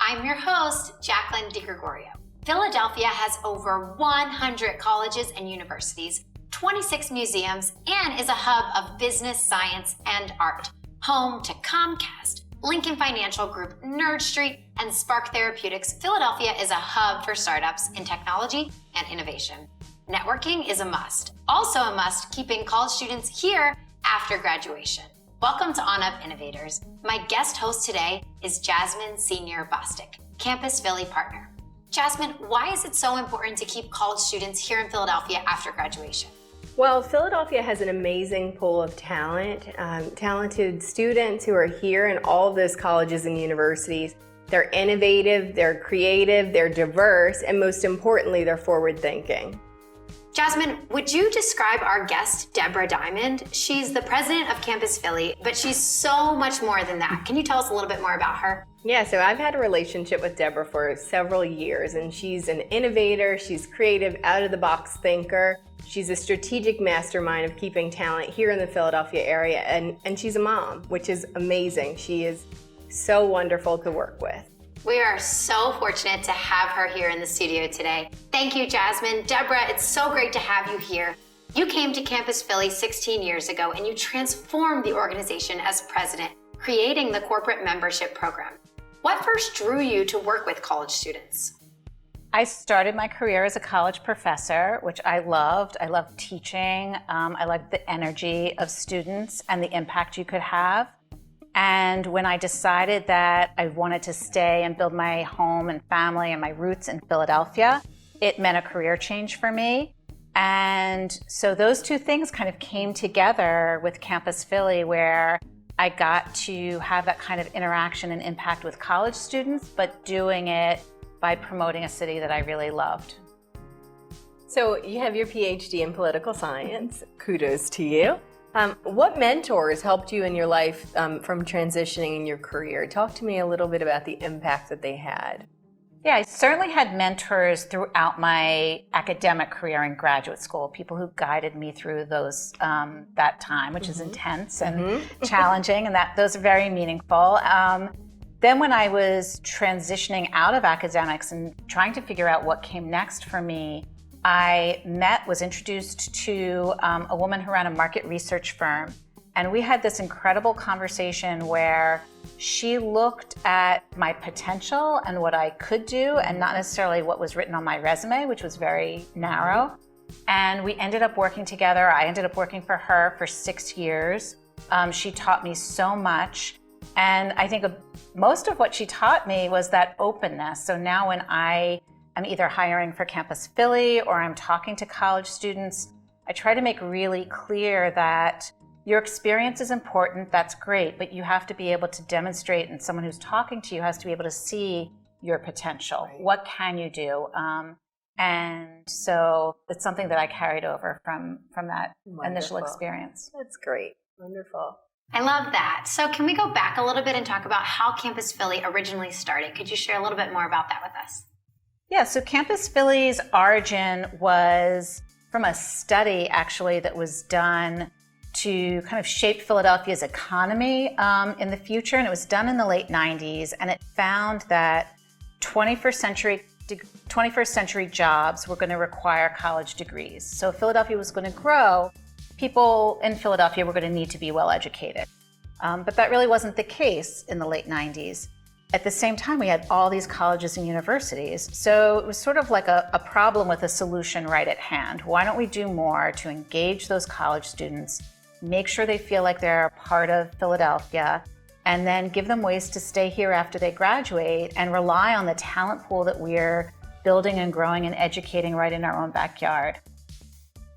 I'm your host, Jacqueline DiGregorio. Philadelphia has over 100 colleges and universities, 26 museums, and is a hub of business, science, and art. Home to Comcast, Lincoln Financial Group, Nerd Street, and Spark Therapeutics, Philadelphia is a hub for startups in technology and innovation. Networking is a must. Also a must, keeping college students here after graduation. Welcome to OnUp Innovators. My guest host today is Jasmine Senior Bostic, Campus Philly partner. Jasmine, why is it so important to keep college students here in Philadelphia after graduation? Well, Philadelphia has an amazing pool of talent, talented students who are here in all of those colleges and universities. They're innovative, they're creative, they're diverse, and most importantly, they're forward-thinking. Jasmine, would you describe our guest, Deborah Diamond? She's the president of Campus Philly, but she's so much more than that. Can you tell us a little bit more about her? Yeah, so I've had a relationship with Deborah for several years, and she's an innovator, she's creative, out-of-the-box thinker. She's a strategic mastermind of keeping talent here in the Philadelphia area, and she's a mom, which is amazing. She is so wonderful to work with. We are so fortunate to have her here in the studio today. Thank you, Jasmine. Deborah, it's so great to have you here. You came to Campus Philly 16 years ago, and you transformed the organization as president, creating the corporate membership program. What first drew you to work with college students? I started my career as a college professor, which I loved. I loved teaching. I loved the energy of students and the impact you could have. And when I decided that I wanted to stay and build my home and family and my roots in Philadelphia, it meant a career change for me. And so those two things kind of came together with Campus Philly, where I got to have that kind of interaction and impact with college students, but doing it by promoting a city that I really loved. So you have your PhD in political science. Kudos to you. What mentors helped you in your life from transitioning in your career? Talk to me a little bit about the impact that they had. Yeah, I certainly had mentors throughout my academic career in graduate school, people who guided me through those that time, which is intense and challenging, and those are very meaningful. Then when I was transitioning out of academics and trying to figure out what came next for me, I was introduced to a woman who ran a market research firm. And we had this incredible conversation where she looked at my potential and what I could do, and not necessarily what was written on my resume, which was very narrow. And we ended up working together. I ended up working for her for 6 years. She taught me so much. And I think most of what she taught me was that openness. So now when I'm either hiring for Campus Philly or I'm talking to college students, I try to make really clear that your experience is important, that's great, but you have to be able to demonstrate, and someone who's talking to you has to be able to see your potential. Right. What can you do? And so it's something that I carried over from that initial experience. That's great. Wonderful. I love that. So can we go back a little bit and talk about how Campus Philly originally started? Could you share a little bit more about that with us? Yeah, so Campus Philly's origin was from a study, actually, that was done to kind of shape Philadelphia's economy in the future, and it was done in the late 90s, and it found that 21st century jobs were going to require college degrees. So if Philadelphia was going to grow, people in Philadelphia were going to need to be well educated. But that really wasn't the case in the late 90s. At the same time, we had all these colleges and universities. So it was sort of like a problem with a solution right at hand. Why don't we do more to engage those college students, make sure they feel like they're a part of Philadelphia, and then give them ways to stay here after they graduate and rely on the talent pool that we're building and growing and educating right in our own backyard.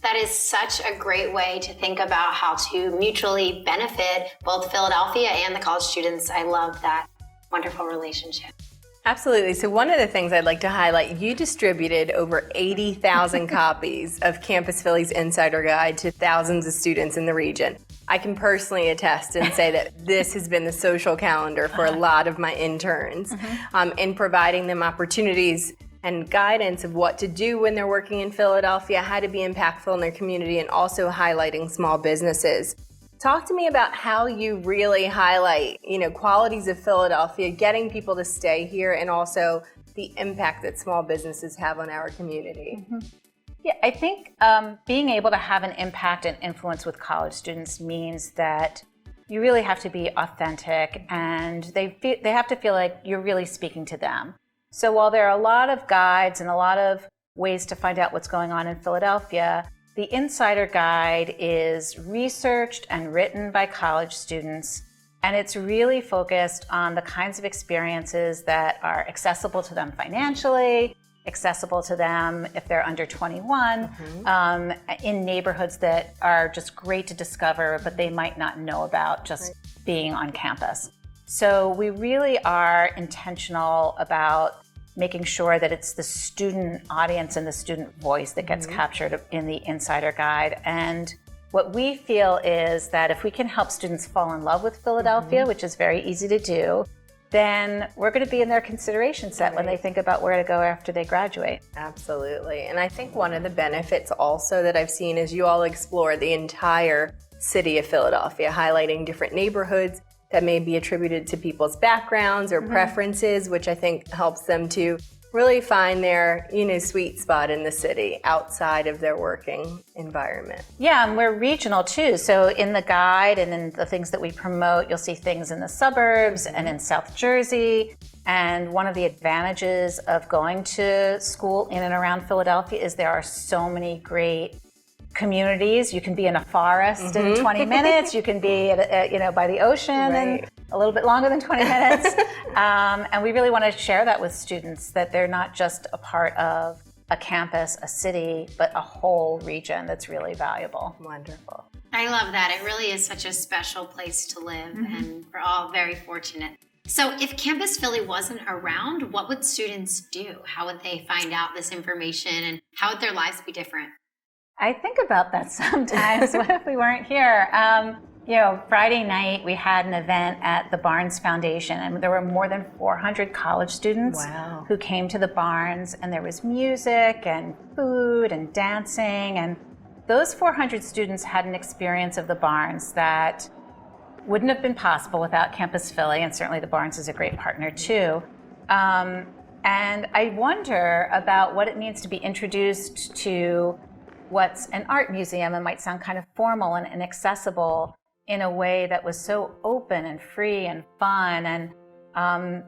That is such a great way to think about how to mutually benefit both Philadelphia and the college students. I love that wonderful relationship. Absolutely. So one of the things I'd like to highlight, you distributed over 80,000 copies of Campus Philly's Insider Guide to thousands of students in the region. I can personally attest and say that this has been the social calendar for a lot of my interns in providing them opportunities and guidance of what to do when they're working in Philadelphia, how to be impactful in their community, and also highlighting small businesses. Talk to me about how you really highlight, qualities of Philadelphia, getting people to stay here, and also the impact that small businesses have on our community. Yeah, I think being able to have an impact and influence with college students means that you really have to be authentic, and they have to feel like you're really speaking to them. So while there are a lot of guides and a lot of ways to find out what's going on in Philadelphia, the Insider Guide is researched and written by college students, and it's really focused on the kinds of experiences that are accessible to them financially, accessible to them if they're under 21, in neighborhoods that are just great to discover, but they might not know about just being on campus. So we really are intentional about making sure that it's the student audience and the student voice that gets captured in the Insider Guide. And what we feel is that if we can help students fall in love with Philadelphia, which is very easy to do, then we're going to be in their consideration set when they think about where to go after they graduate. Absolutely. And I think one of the benefits also that I've seen is you all explore the entire city of Philadelphia, highlighting different neighborhoods that may be attributed to people's backgrounds or preferences, which I think helps them to really find their, sweet spot in the city outside of their working environment. Yeah, and we're regional too. So in the guide and in the things that we promote, you'll see things in the suburbs and in South Jersey. And one of the advantages of going to school in and around Philadelphia is there are so many great communities. You can be in a forest in 20 minutes. You can be at by the ocean in a little bit longer than 20 minutes. And we really want to share that with students, that they're not just a part of a campus, a city, but a whole region that's really valuable. Wonderful. I love that. It really is such a special place to live, and we're all very fortunate. So if Campus Philly wasn't around, what would students do? How would they find out this information, and how would their lives be different? I think about that sometimes. What if we weren't here? Friday night we had an event at the Barnes Foundation, and there were more than 400 college students who came to the Barnes, and there was music and food and dancing, and those 400 students had an experience of the Barnes that wouldn't have been possible without Campus Philly, and certainly the Barnes is a great partner too. And I wonder about what it means to be introduced to what's an art museum. It might sound kind of formal and inaccessible in a way that was so open and free and fun. And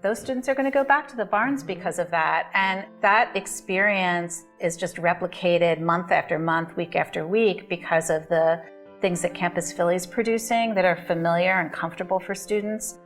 those students are going to go back to the Barnes because of that. And that experience is just replicated month after month, week after week, because of the things that Campus Philly is producing that are familiar and comfortable for students,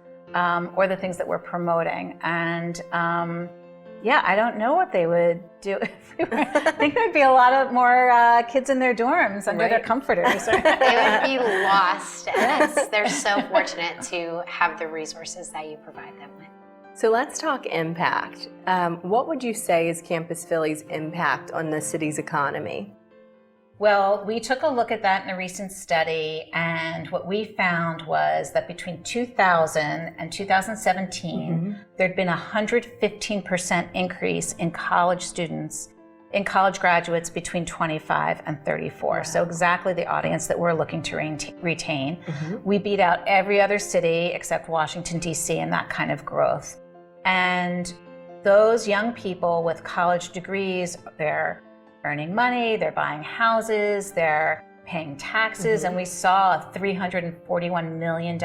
or the things that we're promoting. And I don't know what they would do if we were. I think there'd be a lot of more kids in their dorms under their comforters. They would be lost. And they're so fortunate to have the resources that you provide them with. So let's talk impact. What would you say is Campus Philly's impact on the city's economy? Well, we took a look at that in a recent study, and what we found was that between 2000 and 2017, there'd been a 115% increase in college graduates between 25 and 34. Wow. So exactly the audience that we're looking to retain. We beat out every other city except Washington, D.C. in that kind of growth. And those young people with college degrees, they're earning money, they're buying houses, they're paying taxes, and we saw a $341 million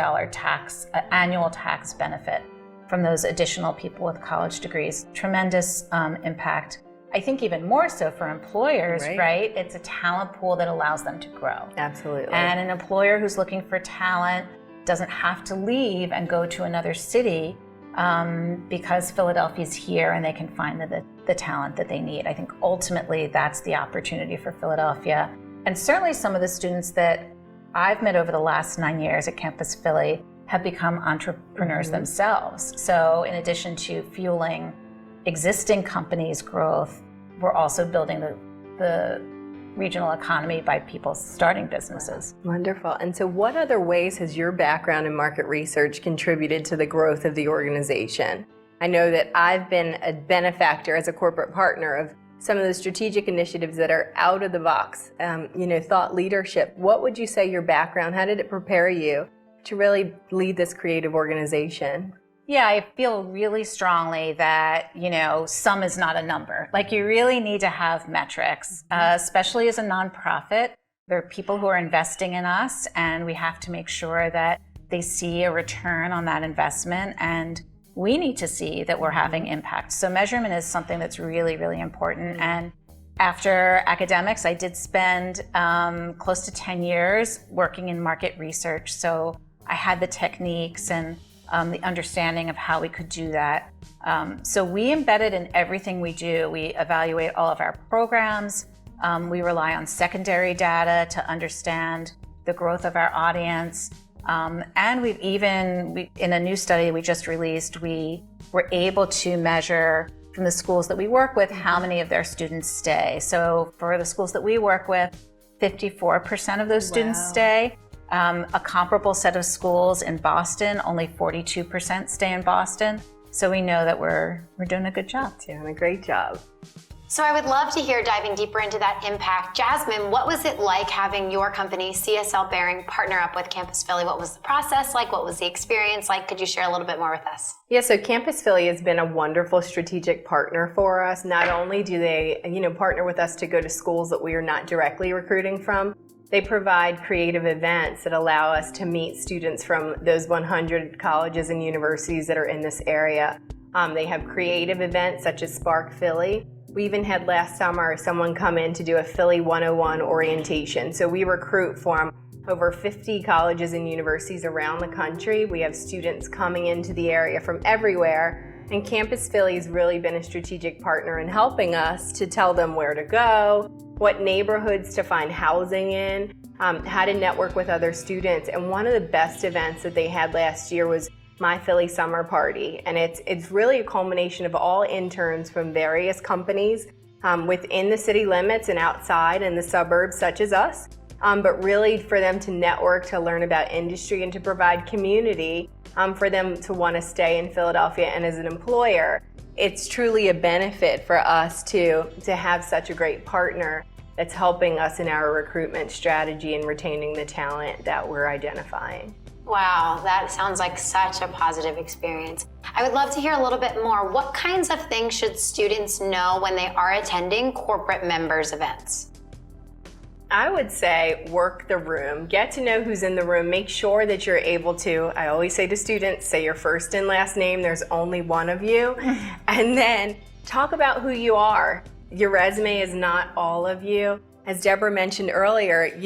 annual tax benefit from those additional people with college degrees. Tremendous impact. I think even more so for employers, right? It's a talent pool that allows them to grow. Absolutely. And an employer who's looking for talent doesn't have to leave and go to another city because Philadelphia's here and they can find the talent that they need. I think ultimately that's the opportunity for Philadelphia. And certainly some of the students that I've met over the last 9 years at Campus Philly have become entrepreneurs themselves. So in addition to fueling existing companies' growth, we're also building the regional economy by people starting businesses. Wonderful. And so what other ways has your background in market research contributed to the growth of the organization? I know that I've been a benefactor as a corporate partner of some of the strategic initiatives that are out of the box, thought leadership. What would you say your background, how did it prepare you to really lead this creative organization? Yeah, I feel really strongly that, sum is not a number. Like, you really need to have metrics, especially as a nonprofit. There are people who are investing in us, and we have to make sure that they see a return on that investment, and we need to see that we're having impact. So measurement is something that's really, really important. And after academics, I did spend close to 10 years working in market research. So I had the techniques and the understanding of how we could do that. So we embed it in everything we do. We evaluate all of our programs. We rely on secondary data to understand the growth of our audience. And in a new study we just released, we were able to measure from the schools that we work with how many of their students stay. So for the schools that we work with, 54% of those students stay. A comparable set of schools in Boston, only 42% stay in Boston. So we know that we're doing a good job. Doing a great job. So I would love to hear, diving deeper into that impact. Jasmine, what was it like having your company, CSL Bearing, partner up with Campus Philly? What was the process like? What was the experience like? Could you share a little bit more with us? Yeah, so Campus Philly has been a wonderful strategic partner for us. Not only do they, partner with us to go to schools that we are not directly recruiting from, they provide creative events that allow us to meet students from those 100 colleges and universities that are in this area. They have creative events such as Spark Philly. We even had last summer someone come in to do a Philly 101 orientation. So we recruit from over 50 colleges and universities around the country. We have students coming into the area from everywhere. And Campus Philly has really been a strategic partner in helping us to tell them where to go, what neighborhoods to find housing in, how to network with other students. And one of the best events that they had last year was My Philly Summer Party. And it's really a culmination of all interns from various companies within the city limits and outside in the suburbs such as us, but really for them to network, to learn about industry, and to provide community for them to want to stay in Philadelphia. And as an employer, it's truly a benefit for us to have such a great partner that's helping us in our recruitment strategy and retaining the talent that we're identifying. Wow, that sounds like such a positive experience. I would love to hear a little bit more. What kinds of things should students know when they are attending corporate members events? I would say work the room, get to know who's in the room, make sure that you're able to, I always say to students, say your first and last name, there's only one of you, and then talk about who you are. Your resume is not all of you. As Deborah mentioned earlier,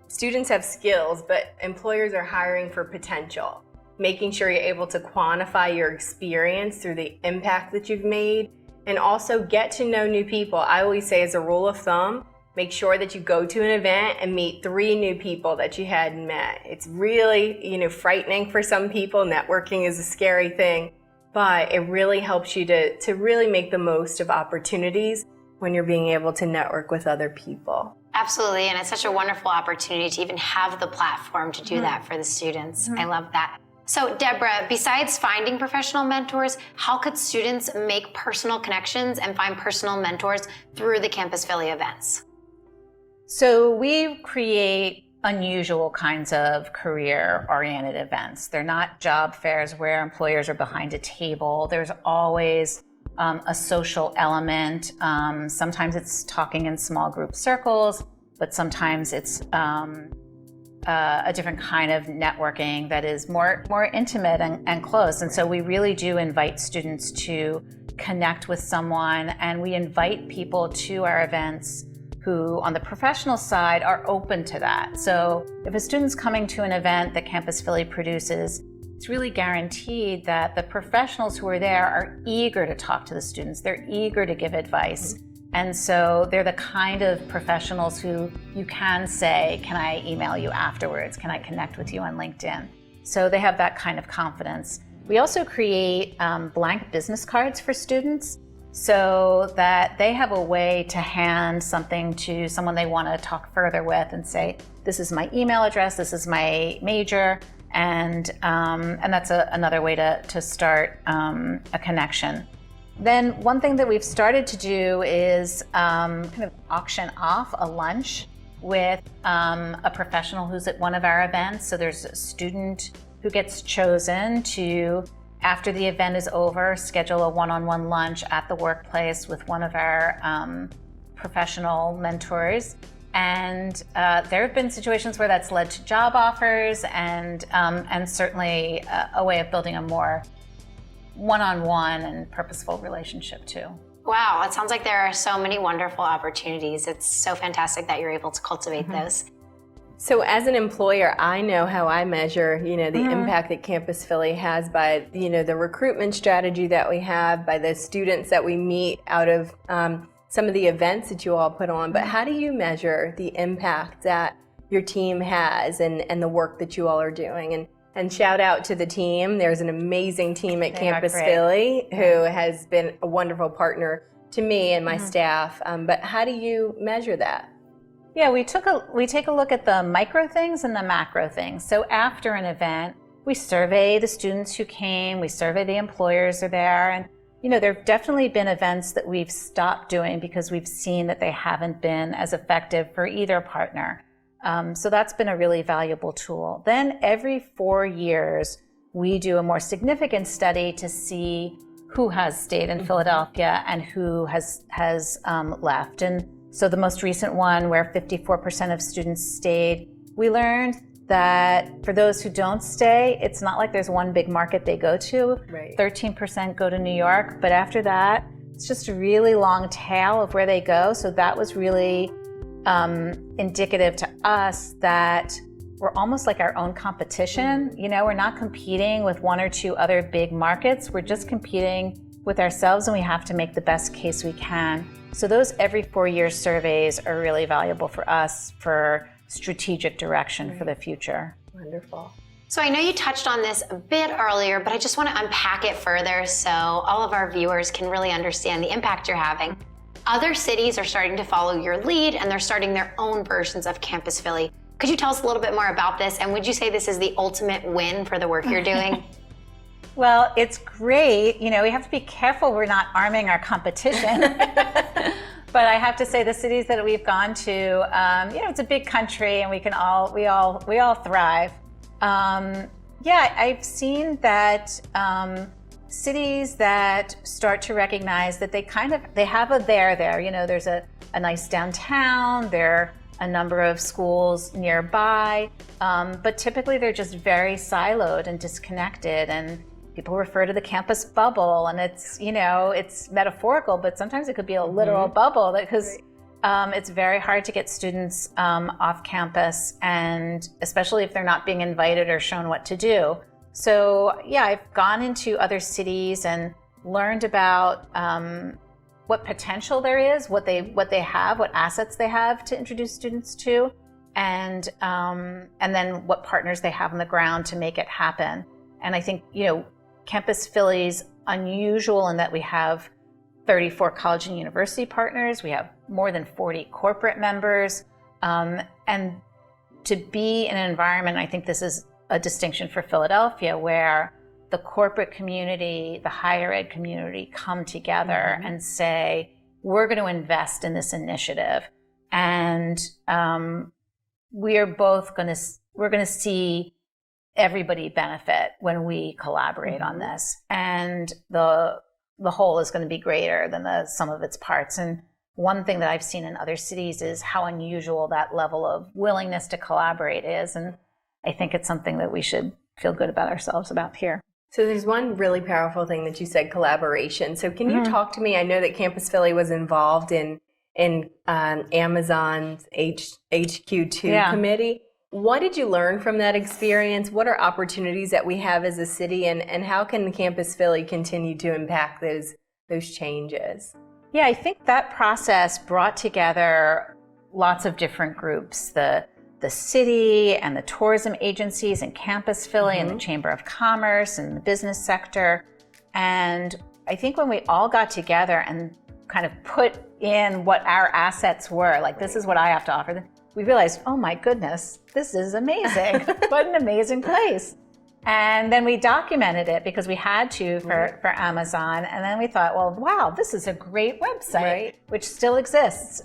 students have skills, but employers are hiring for potential. Making sure you're able to quantify your experience through the impact that you've made, and also get to know new people. I always say, as a rule of thumb, make sure that you go to an event and meet 3 new people that you hadn't met. It's really, frightening for some people. Networking is a scary thing, but it really helps you to really make the most of opportunities when you're being able to network with other people. Absolutely, and it's such a wonderful opportunity to even have the platform to do that for the students. I love that. So Deborah, besides finding professional mentors, how could students make personal connections and find personal mentors through the Campus Philly events? So we create unusual kinds of career-oriented events. They're not job fairs where employers are behind a table. There's always a social element. Sometimes it's talking in small group circles, but sometimes it's a different kind of networking that is more intimate and close. And so we really do invite students to connect with someone, and we invite people to our events who, on the professional side, are open to that. So if a student's coming to an event that Campus Philly produces, it's really guaranteed that the professionals who are there are eager to talk to the students. They're eager to give advice. And so they're the kind of professionals who you can say, can I email you afterwards? Can I connect with you on LinkedIn? So they have that kind of confidence. We also create blank business cards for students so that they have a way to hand something to someone they want to talk further with and say, this is my email address, this is my major. And that's another way to start a connection. Then one thing that we've started to do is kind of auction off a lunch with a professional who's at one of our events. So there's a student who gets chosen to, after the event is over, schedule a one-on-one lunch at the workplace with one of our professional mentors. And there have been situations where that's led to job offers and certainly a way of building a more one-on-one and purposeful relationship too. Wow, it sounds like there are so many wonderful opportunities. It's so fantastic that you're able to cultivate those. So as an employer, I know how I measure, the impact that Campus Philly has by, the recruitment strategy that we have, by the students that we meet out of some of the events that you all put on. But how do you measure the impact that your team has and the work that you all are doing? And shout out to the team. There's an amazing team at Campus Philly who has been a wonderful partner to me and my staff. But how do you measure that? Yeah, we take a look at the micro things and the macro things. So after an event, we survey the students who came, we survey the employers who are there, and there have definitely been events that we've stopped doing because we've seen that they haven't been as effective for either partner. So that's been a really valuable tool. Then every 4 years, we do a more significant study to see who has stayed in Philadelphia and who has left. And so the most recent one, where 54% of students stayed, we learned that for those who don't stay, it's not like there's one big market they go to. Right. 13% go to New York, but after that, it's just a really long tail of where they go. So that was really indicative to us that we're almost like our own competition. We're not competing with one or two other big markets. We're just competing with ourselves, and we have to make the best case we can. So those every 4 year surveys are really valuable for us for strategic direction for the future. Wonderful. So I know you touched on this a bit earlier, but I just want to unpack it further so all of our viewers can really understand the impact you're having. Other cities are starting to follow your lead, and they're starting their own versions of Campus Philly. Could you tell us a little bit more about this? And would you say this is the ultimate win for the work you're doing? Well, it's great. We have to be careful we're not arming our competition. But I have to say, the cities that we've gone to, it's a big country, and we all thrive. I've seen that cities that start to recognize that they have a there. There's a nice downtown, there are a number of schools nearby, but typically they're just very siloed and disconnected, and people refer to the campus bubble, and it's metaphorical, but sometimes it could be a literal bubble because it's very hard to get students off campus, and especially if they're not being invited or shown what to do. So I've gone into other cities and learned about what potential there is, what they have, what assets they have to introduce students to, and then what partners they have on the ground to make it happen. And I think Campus Philly's unusual in that we have 34 college and university partners. We have more than 40 corporate members, and to be in an environment, I think this is a distinction for Philadelphia, where the corporate community, the higher ed community come together and say, we're going to invest in this initiative. And we're going to see everybody benefit when we collaborate on this. And the whole is going to be greater than the sum of its parts. And one thing that I've seen in other cities is how unusual that level of willingness to collaborate is. And I think it's something that we should feel good about ourselves about here. So there's one really powerful thing that you said, collaboration. So can you talk to me? I know that Campus Philly was involved in Amazon's HQ2 committee. What did you learn from that experience? What are opportunities that we have as a city, and how can Campus Philly continue to impact those changes? Yeah, I think that process brought together lots of different groups, the city and the tourism agencies and Campus Philly and the Chamber of Commerce and the business sector. And I think when we all got together and kind of put in what our assets were, like this is what I have to offer, we realized, oh my goodness, this is amazing. What an amazing place. And then we documented it because we had to for Amazon. And then we thought, well, wow, this is a great website, which still exists.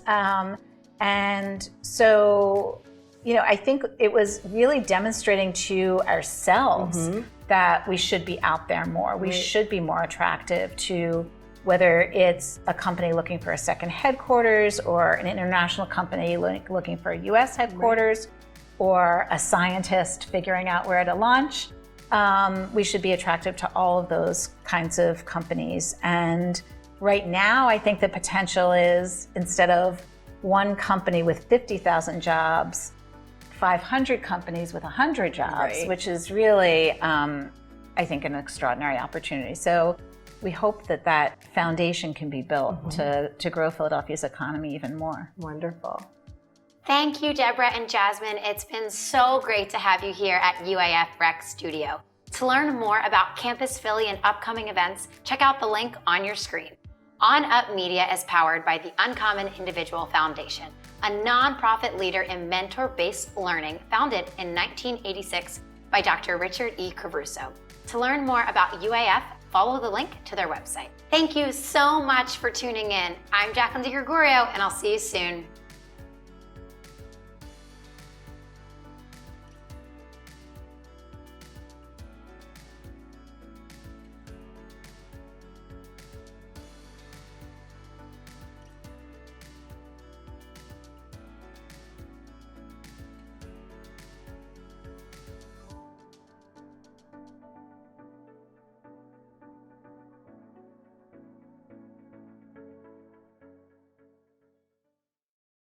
And so, I think it was really demonstrating to ourselves that we should be out there more. We should be more attractive to whether it's a company looking for a second headquarters or an international company looking for a US headquarters or a scientist figuring out where to launch. We should be attractive to all of those kinds of companies. And right now, I think the potential is instead of one company with 50,000 jobs, 500 companies with 100 jobs, which is really, I think, an extraordinary opportunity. So we hope that foundation can be built to grow Philadelphia's economy even more. Wonderful. Thank you, Deborah and Jasmine. It's been so great to have you here at UAF Rec Studio. To learn more about Campus Philly and upcoming events, check out the link on your screen. OnUp Media is powered by the Uncommon Individual Foundation, a nonprofit leader in mentor-based learning founded in 1986 by Dr. Richard E. Caruso. To learn more about UAF, follow the link to their website. Thank you so much for tuning in. I'm Jacqueline DiGregorio, and I'll see you soon.